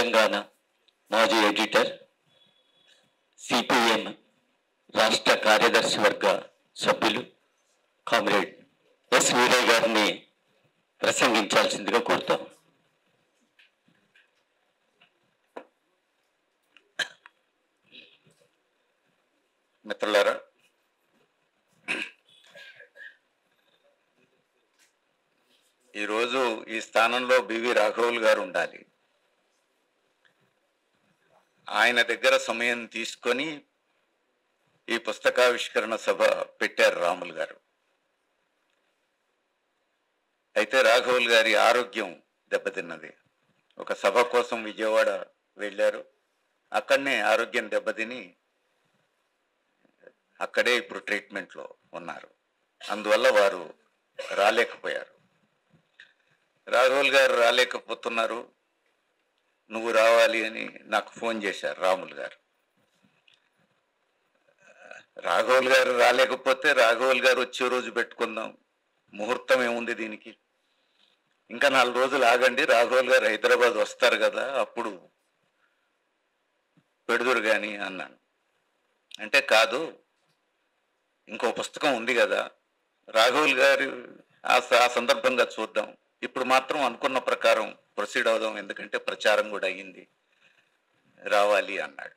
తెలంగాణ మాజీ editor, CPM రాష్ట్ర కార్యదర్శి వర్గ సభ్యులు కామ్రేడ్ ఎస్ వీరయ్య గారిని ప్రసంగించాల్సిందిగా కోరుతాం. మిత్రులారా, ఈరోజు ఈ స్థానంలో బివి రాఘవులు గారు ఉండాలి. ఆయన దగ్గర సమయం తీసుకొని ఈ పుస్తకావిష్కరణ సభ పెట్టారు రాములు గారు. అయితే రాఘవులు గారి ఆరోగ్యం దెబ్బతిన్నది. ఒక సభ కోసం విజయవాడ వెళ్ళారు. అక్కడనే ఆరోగ్యం దెబ్బతిని అక్కడే ఇప్పుడు ట్రీట్మెంట్లో ఉన్నారు. అందువల్ల వారు రాలేకపోయారు. రాఘవులు గారు రాలేకపోతున్నారు, నువ్వు రావాలి అని నాకు ఫోన్ చేశారు రాములు గారు. రాఘవులు గారు రాలేకపోతే రాఘవులు గారు వచ్చే రోజు పెట్టుకుందాం, ముహూర్తం ఏముంది దీనికి, ఇంకా 4 రోజులు ఆగండి, రాఘవులు గారు హైదరాబాద్ వస్తారు కదా అప్పుడు పెడుదురు కానీ అన్నాను. అంటే కాదు, ఇంకో పుస్తకం ఉంది కదా, రాఘవులు గారు ఆ సందర్భంగా చూద్దాం, ఇప్పుడు మాత్రం అనుకున్న ప్రకారం ప్రొసీడ్ అవుదాం, ఎందుకంటే ప్రచారం కూడా అయ్యింది, రావాలి అన్నాడు.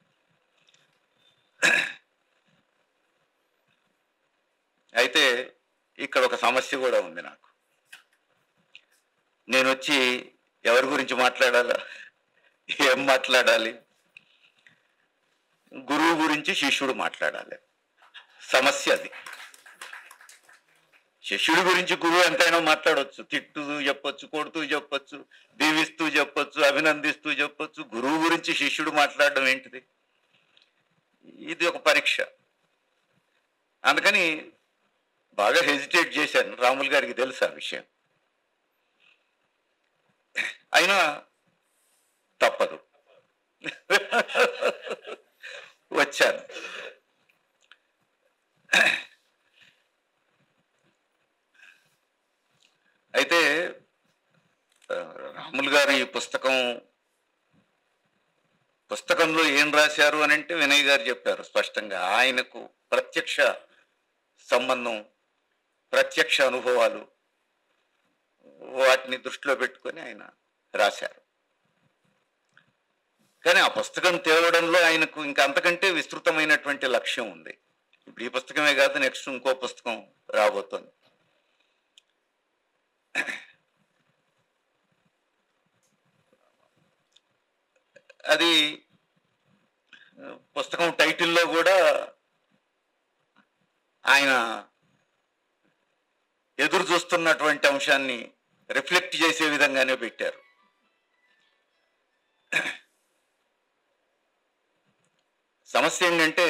అయితే ఇక్కడ ఒక సమస్య కూడా ఉంది నాకు. నేను వచ్చి ఎవరి గురించి మాట్లాడాలా, ఏం మాట్లాడాలి? గురువు గురించి శిష్యుడు మాట్లాడాలి. సమస్య అది. శిష్యుడి గురించి గురువు ఎంతైనా మాట్లాడవచ్చు, తిట్టుతూ చెప్పొచ్చు, కొడుతూ చెప్పొచ్చు, దీవిస్తూ చెప్పొచ్చు, అభినందిస్తూ చెప్పొచ్చు. గురువు గురించి శిష్యుడు మాట్లాడడం ఏంటిది? ఇది ఒక పరీక్ష. అందుకని బాగా హెజిటేట్ చేశాను. రాములు గారికి తెలుసు ఆ విషయం, అయినా తప్పదు, వచ్చాను. అయితే రాములు గారు ఈ పుస్తకంలో ఏం రాశారు అని అంటే వినయ్ గారు చెప్పారు స్పష్టంగా. ఆయనకు ప్రత్యక్ష సంబంధం, ప్రత్యక్ష అనుభవాలు, వాటిని దృష్టిలో పెట్టుకొని ఆయన రాశారు. కానీ ఆ పుస్తకం తేవడంలో ఆయనకు ఇంకా అంతకంటే విస్తృతమైనటువంటి లక్ష్యం ఉంది. ఇప్పుడు ఈ పుస్తకమే కాదు, నెక్స్ట్ ఇంకో పుస్తకం రాబోతోంది. అది పుస్తకం టైటిల్లో కూడా ఆయన ఎదురు చూస్తున్నటువంటి అంశాన్ని రిఫ్లెక్ట్ చేసే విధంగానే పెట్టారు. సమస్య ఏంటంటే,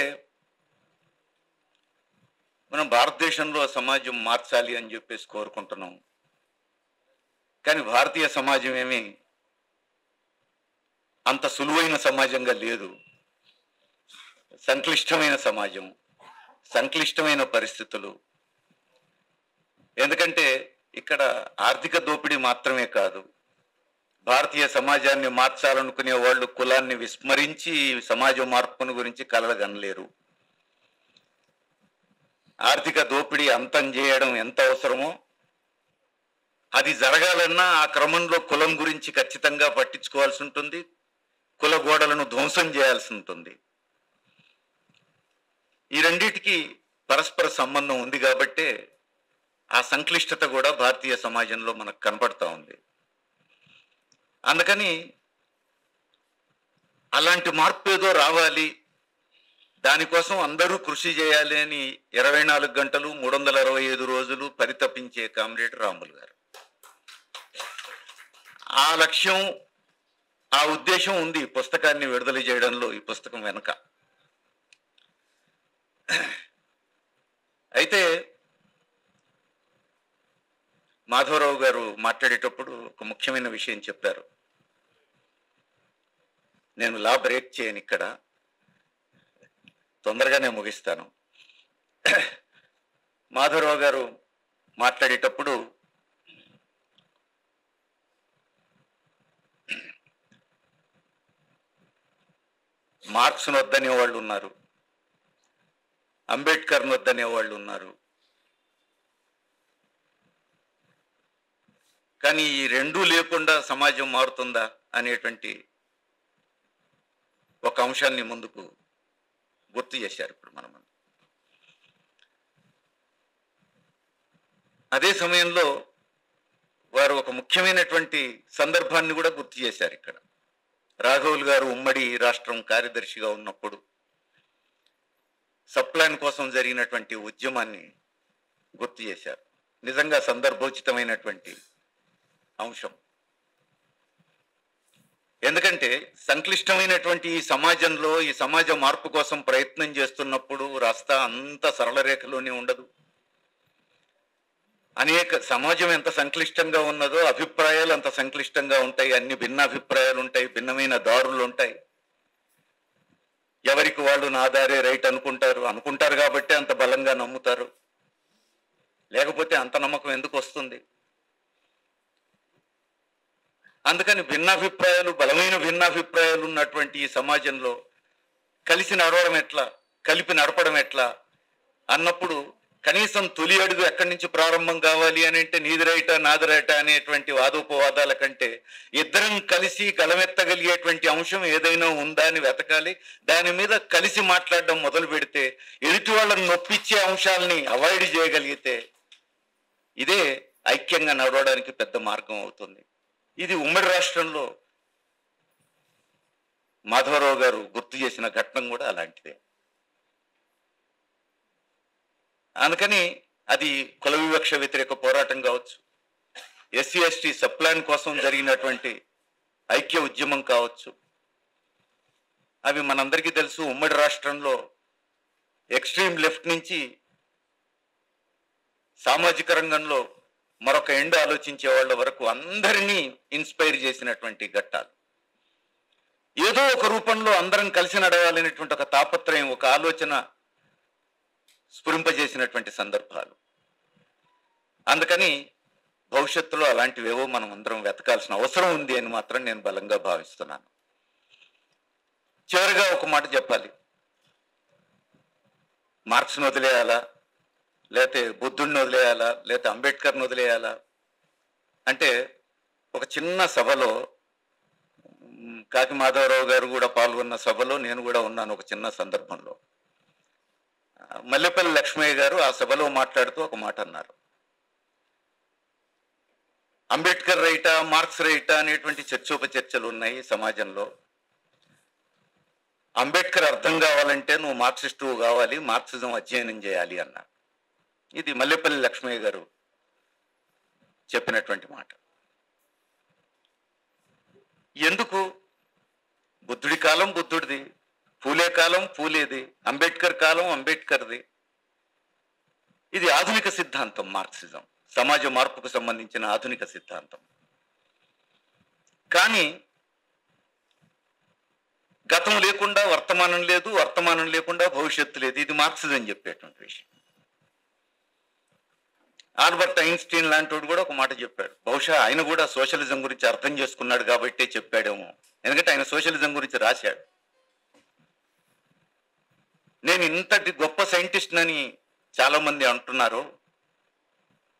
మనం భారతదేశంలో సమాజం మార్చాలి అని చెప్పేసి కోరుకుంటున్నాం, కానీ భారతీయ సమాజం ఏమీ అంత సులువైన సమాజంగా లేదు. సంక్లిష్టమైన సమాజం, సంక్లిష్టమైన పరిస్థితులు. ఎందుకంటే ఇక్కడ ఆర్థిక దోపిడీ మాత్రమే కాదు, భారతీయ సమాజాన్ని మార్చాలనుకునే వాళ్ళు కులాన్ని విస్మరించి సమాజ మార్పును గురించి కలగనలేరు. ఆర్థిక దోపిడీ అంతం చేయడం ఎంత అవసరమో, అది జరగాలన్నా ఆ క్రమంలో కులం గురించి ఖచ్చితంగా పట్టించుకోవాల్సి ఉంటుంది, కుల గోడలను ధ్వంసం చేయాల్సి ఉంటుంది. ఈ రెండింటికి పరస్పర సంబంధం ఉంది కాబట్టే ఆ సంక్లిష్టత కూడా భారతీయ సమాజంలో మనకు కనపడతా ఉంది. అందుకని అలాంటి మార్పు ఏదో రావాలి, దానికోసం అందరూ కృషి చేయాలి అని 24 గంటలు 365 రోజులు పరితపించే కామ్రేడ్ రాములు గారు. ఆ లక్ష్యం, ఆ ఉద్దేశం ఉంది ఈ పుస్తకాన్ని విడుదల చేయడంలో, ఈ పుస్తకం వెనుక. అయితే మాధవరావు గారు మాట్లాడేటప్పుడు ఒక ముఖ్యమైన విషయం చెప్పారు. నేను లా బ్రేక్ చేయను, ఇక్కడ తొందరగానే ముగిస్తాను. మాధవరావు గారు మాట్లాడేటప్పుడు మార్క్స్ను వద్దనే వాళ్ళు ఉన్నారు, అంబేద్కర్ను వద్దనే వాళ్ళు ఉన్నారు. కానీ ఈ రెండూ లేకుండా సమాజం మారుతుందా అనేటువంటి ఒక అంశాన్ని ముందుకు గుర్తు చేశారు ఇప్పుడు మనం. అదే సమయంలో వారు ఒక ముఖ్యమైనటువంటి సందర్భాన్ని కూడా గుర్తు చేశారు. ఇక్కడ రాఘవులు గారు ఉమ్మడి రాష్ట్రం కార్యదర్శిగా ఉన్నప్పుడు సప్లాన్ కోసం జరిగినటువంటి ఉద్యమాన్ని గుర్తు చేశారు. నిజంగా సందర్భోచితమైనటువంటి అంశం. ఎందుకంటే సంక్లిష్టమైనటువంటి ఈ సమాజంలో ఈ సమాజ మార్పు కోసం ప్రయత్నం చేస్తున్నప్పుడు రాస్తా అంత సరళ రేఖలోనే ఉండదు. అనేక సమాజం ఎంత సంక్లిష్టంగా ఉన్నదో అభిప్రాయాలు అంత సంక్లిష్టంగా ఉంటాయి. అన్ని భిన్న అభిప్రాయాలు ఉంటాయి, భిన్నమైన దారులు ఉంటాయి. ఎవరికి వాళ్ళు నా దారే రైట్ అనుకుంటారు కాబట్టి అంత బలంగా నమ్ముతారు. లేకపోతే అంత నమ్మకం ఎందుకు వస్తుంది? అందుకని భిన్నాభిప్రాయాలు, బలమైన భిన్నాభిప్రాయాలు ఉన్నటువంటి ఈ సమాజంలో కలిసి నడవడం ఎట్లా, కలిపి నడపడం ఎట్లా అన్నప్పుడు కనీసం తొలి అడుగు ఎక్కడి నుంచి ప్రారంభం కావాలి అని అంటే నీది రైట నాది రైట అనేటువంటి వాదోపవాదాల కంటే ఇద్దరం కలిసి గలమెత్తగలిగేటువంటి అంశం ఏదైనా ఉందా అని వెతకాలి. దాని మీద కలిసి మాట్లాడడం మొదలు పెడితే, ఎదుటి వాళ్ళని నొప్పించే అంశాలని అవాయిడ్ చేయగలిగితే ఇదే ఐక్యంగా నడవడానికి పెద్ద మార్గం అవుతుంది. ఇది ఉమ్మడి రాష్ట్రంలో మాధవరావు గారు గుర్తు చేసిన ఘట్టం కూడా అలాంటిదే. అందుకని అది కుల వివక్ష వ్యతిరేక పోరాటం కావచ్చు, ఎస్సీ ఎస్టీ సప్లాన్ కోసం జరిగినటువంటి ఐక్య ఉద్యమం కావచ్చు, అవి మనందరికీ తెలుసు. ఉమ్మడి రాష్ట్రంలో ఎక్స్ట్రీమ్ లెఫ్ట్ నుంచి సామాజిక రంగంలో మరొక ఎండ్ ఆలోచించే వాళ్ళ వరకు అందరినీ ఇన్స్పైర్ చేసినటువంటి ఘట్టాలు. ఏదో ఒక రూపంలో అందరం కలిసి నడవాలనేటువంటి ఒక తాపత్రయం, ఒక ఆలోచన స్ఫురింపజేసినటువంటి సందర్భాలు. అందుకని భవిష్యత్తులో అలాంటివేవో మనం అందరం వెతకాల్సిన అవసరం ఉంది అని మాత్రం నేను బలంగా భావిస్తున్నాను. చివరిగా ఒక మాట చెప్పాలి. మార్క్స్ను వదిలేయాలా, లేకపోతే బుద్ధుడిని వదిలేయాలా, లేకపోతే అంబేద్కర్ని వదిలేయాలా అంటే, ఒక చిన్న సభలో కాకి మాధవరావు గారు కూడా పాల్గొన్న సభలో నేను కూడా ఉన్నాను. ఒక చిన్న సందర్భంలో మల్లెపల్లి లక్ష్మయ్య గారు ఆ సభలో మాట్లాడుతూ ఒక మాట అన్నారు. అంబేద్కర్ రైటా మార్క్స్ రైటా అనేటువంటి చర్చోపచర్చలు ఉన్నాయి సమాజంలో. అంబేద్కర్ అర్థం కావాలంటే నువ్వు మార్క్సిస్టు కావాలి, మార్క్సిజం అధ్యయనం చేయాలి అన్నారు. ఇది మల్లెపల్లి లక్ష్మయ్య గారు చెప్పినటువంటి మాట. ఎందుకు? బుద్ధుడి కాలం బుద్ధుడిది, పూలే కాలం పూలేది, అంబేద్కర్ కాలం అంబేద్కర్ది. ఇది ఆధునిక సిద్ధాంతం. మార్క్సిజం సమాజ మార్పుకు సంబంధించిన ఆధునిక సిద్ధాంతం. కానీ గతం లేకుండా వర్తమానం లేదు, వర్తమానం లేకుండా భవిష్యత్తు లేదు. ఇది మార్క్సిజం చెప్పేటువంటి విషయం. ఆల్బర్ట్ ఐన్స్టీన్ లాంటి కూడా ఒక మాట చెప్పాడు. బహుశా ఆయన కూడా సోషలిజం గురించి అర్థం చేసుకున్నాడు కాబట్టే చెప్పాడేమో. ఎందుకంటే ఆయన సోషలిజం గురించి రాశాడు. నేను ఇంతటి గొప్ప సైంటిస్ట్ అని చాలా మంది అంటున్నారు.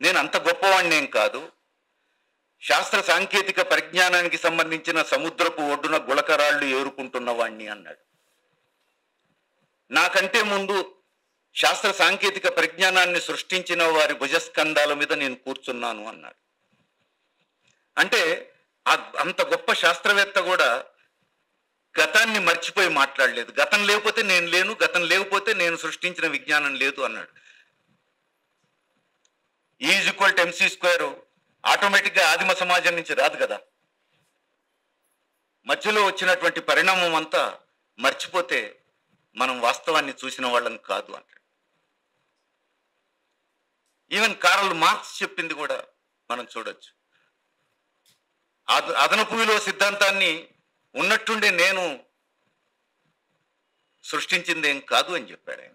నేను అంత గొప్పవాడిని ఏం కాదు. శాస్త్ర సాంకేతిక పరిజ్ఞానానికి సంబంధించిన సముద్రపు ఒడ్డున గులకరాళ్ళు ఏరుకుంటున్న వాణ్ణి అన్నాడు. నాకంటే ముందు శాస్త్ర సాంకేతిక పరిజ్ఞానాన్ని సృష్టించిన వారి భుజస్కంధాల మీద నేను కూర్చున్నాను అన్నాడు. అంటే అంత గొప్ప శాస్త్రవేత్త కూడా గతాన్ని మర్చిపోయి మాట్లాడలేదు. గతం లేకపోతే నేను లేను, గతం లేకపోతే నేను సృష్టించిన విజ్ఞానం లేదు అన్నాడు. E=mc² ఆటోమేటిక్గా ఆదిమ సమాజం నుంచి రాదు కదా. మధ్యలో వచ్చినటువంటి పరిణామం అంతా మర్చిపోతే మనం వాస్తవాన్ని చూసిన వాళ్ళని కాదు అంటాడు. ఈవెన్ కార్ల్ మార్క్స్ చెప్పింది కూడా మనం చూడొచ్చు. అదనపు విలువ సిద్ధాంతాన్ని ఉన్నట్టుండే నేను సృష్టించింది ఏం కాదు అని చెప్పాడు ఆయన.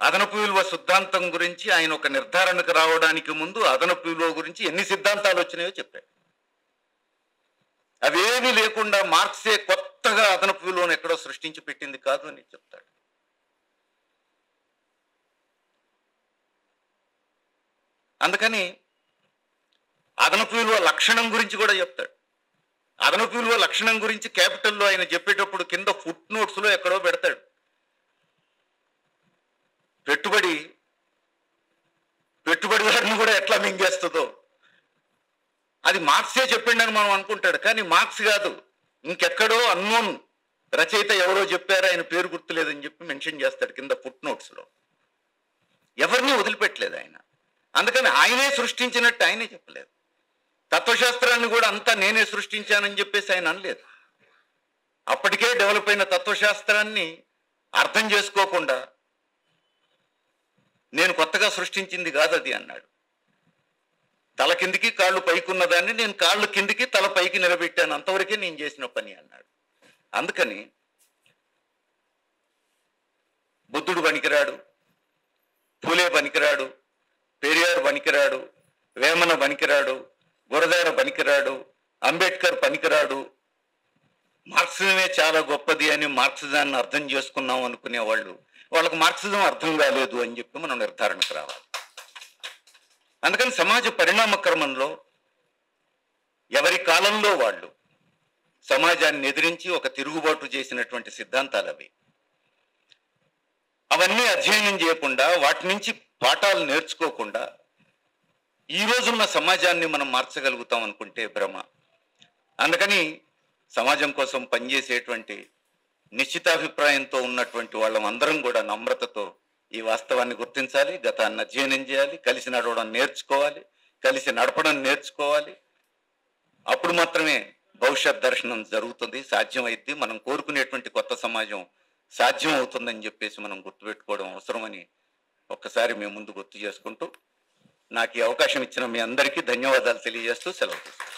అదనపు విలువ సిద్ధాంతం గురించి ఆయన ఒక నిర్ధారణకు రావడానికి ముందు అదనపు విలువ గురించి ఎన్ని సిద్ధాంతాలు వచ్చినాయో చెప్పాడు. అవేమీ లేకుండా మార్క్సే కొత్త కొత్తగా అదనపు విలువను ఎక్కడో సృష్టించి పెట్టింది కాదు అని చెప్తాడు. అందుకని అదనపు విలువ లక్షణం గురించి కూడా చెప్తాడు. అదనపు విలువ లక్షణం గురించి క్యాపిటల్లో ఆయన చెప్పేటప్పుడు కింద ఫుట్ నోట్స్లో ఎక్కడో పెడతాడు. పెట్టుబడిదారుని కూడా ఎట్లా మింగేస్తుందో అది మార్క్సే చెప్పిండని మనం అనుకుంటాడు. కానీ మార్క్స్ కాదు, ఇంకెక్కడో అన్నోన్ రచయిత ఎవరో చెప్పారు, ఆయన పేరు గుర్తులేదని చెప్పి మెన్షన్ చేస్తాడు కింద ఫుట్ నోట్స్లో. ఎవరిని వదిలిపెట్టలేదు ఆయన. అందుకని ఆయనే సృష్టించినట్టు ఆయనే చెప్పలేదు. తత్వశాస్త్రాన్ని కూడా అంతా నేనే సృష్టించానని చెప్పేసి ఆయన అనలేదు. అప్పటికే డెవలప్ అయిన తత్వశాస్త్రాన్ని అర్థం చేసుకోకుండా నేను కొత్తగా సృష్టించింది కాదు అది అన్నాడు. తల కిందికి కాళ్ళు పైకి ఉన్నదాన్ని నేను కాళ్ళు కిందికి తల పైకి నిలబెట్టాను, అంతవరకే నేను చేసిన పని అన్నాడు. అందుకని బుద్ధుడు పనికిరాడు, పూలే పనికిరాడు, పెరియార్ పనికిరాడు, వేమన పనికిరాడు, గురదార పనికిరాడు, అంబేద్కర్ పనికిరాడు, మార్క్సిజమే చాలా గొప్పది అని మార్క్సిజాన్ని అర్థం చేసుకున్నాం అనుకునే వాళ్ళకు మార్క్సిజం అర్థం కాలేదు అని చెప్పి మనం నిర్ధారణకు రావాలి. అందుకని సమాజ పరిణామ క్రమంలో ఎవరి కాలంలో వాళ్ళు సమాజాన్ని ఎదిరించి ఒక తిరుగుబాటు చేసినటువంటి సిద్ధాంతాలు అవి. అవన్నీ అధ్యయనం చేయకుండా, వాటి నుంచి పాఠాలు నేర్చుకోకుండా ఈ రోజున్న సమాజాన్ని మనం మార్చగలుగుతాం అనుకుంటే భ్రమ. అందుకని సమాజం కోసం పనిచేసేటువంటి నిశ్చితాభిప్రాయంతో ఉన్నటువంటి వాళ్ళందరం కూడా నమ్రతతో ఈ వాస్తవాన్ని గుర్తించాలి, గతాన్ని అధ్యయనం చేయాలి, కలిసి నడవడం నేర్చుకోవాలి, కలిసి నడపడం నేర్చుకోవాలి. అప్పుడు మాత్రమే భవిష్యత్ దర్శనం జరుగుతుంది, సాధ్యమైద్ది. మనం కోరుకునేటువంటి కొత్త సమాజం సాధ్యం అవుతుందని చెప్పేసి మనం గుర్తుపెట్టుకోవడం అవసరమని ఒక్కసారి మేము ముందు గుర్తు చేసుకుంటూ, నాకు ఈ అవకాశం ఇచ్చిన మీ అందరికీ ధన్యవాదాలు తెలియజేస్తూ సెలవు తీసుకుంటాను.